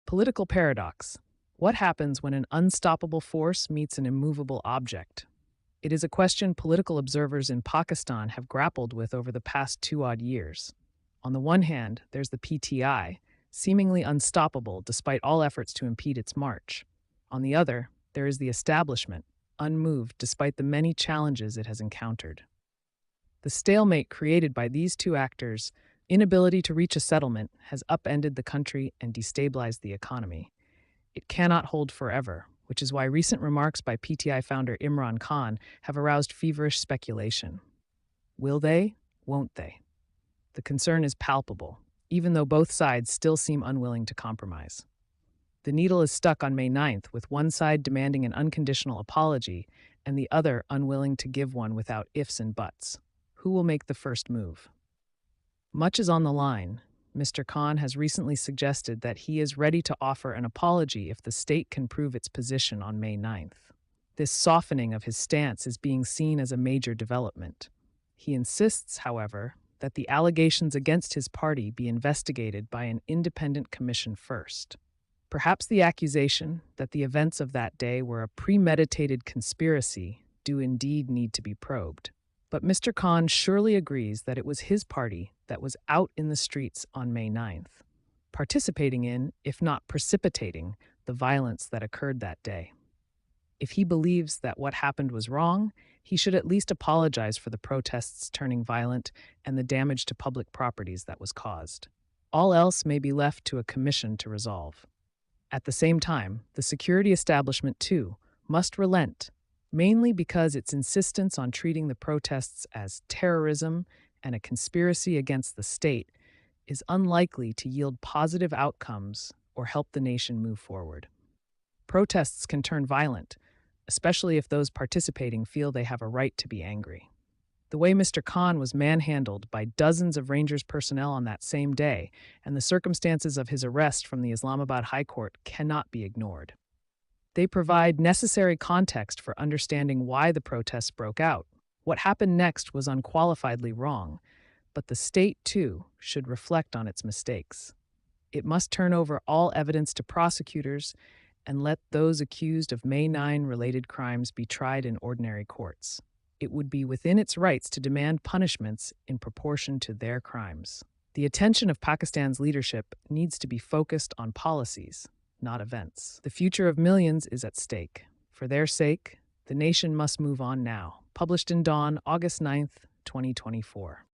Political paradox. What happens when an unstoppable force meets an immovable object? It is a question political observers in Pakistan have grappled with over the past 2 odd years. On the one hand, there's the PTI, seemingly unstoppable despite all efforts to impede its march. On the other, there is the establishment, unmoved despite the many challenges it has encountered. The stalemate created by these two actors' inability to reach a settlement has upended the country and destabilized the economy. It cannot hold forever, which is why recent remarks by PTI founder Imran Khan have aroused feverish speculation. Will they? Won't they? The concern is palpable, even though both sides still seem unwilling to compromise. The needle is stuck on May 9th, with one side demanding an unconditional apology and the other unwilling to give one without ifs and buts. Who will make the first move? Much is on the line. Mr. Khan has recently suggested that he is ready to offer an apology if the state can prove its position on May 9th. This softening of his stance is being seen as a major development. He insists, however, that the allegations against his party be investigated by an independent commission first. Perhaps the accusation that the events of that day were a premeditated conspiracy do indeed need to be probed. But Mr. Khan surely agrees that it was his party that was out in the streets on May 9th, participating in, if not precipitating, the violence that occurred that day. If he believes that what happened was wrong, he should at least apologize for the protests turning violent and the damage to public properties that was caused. All else may be left to a commission to resolve. At the same time, the security establishment, too, must relent, mainly because its insistence on treating the protests as terrorism and a conspiracy against the state is unlikely to yield positive outcomes or help the nation move forward. Protests can turn violent, especially if those participating feel they have a right to be angry. The way Mr. Khan was manhandled by dozens of Rangers personnel on that same day and the circumstances of his arrest from the Islamabad High Court cannot be ignored. They provide necessary context for understanding why the protests broke out. What happened next was unqualifiedly wrong, but the state, too, should reflect on its mistakes. It must turn over all evidence to prosecutors and let those accused of May 9 related crimes be tried in ordinary courts. It would be within its rights to demand punishments in proportion to their crimes. The attention of Pakistan's leadership needs to be focused on policies, not events. The future of millions is at stake. For their sake, the nation must move on now. Published in Dawn, August 9th, 2024.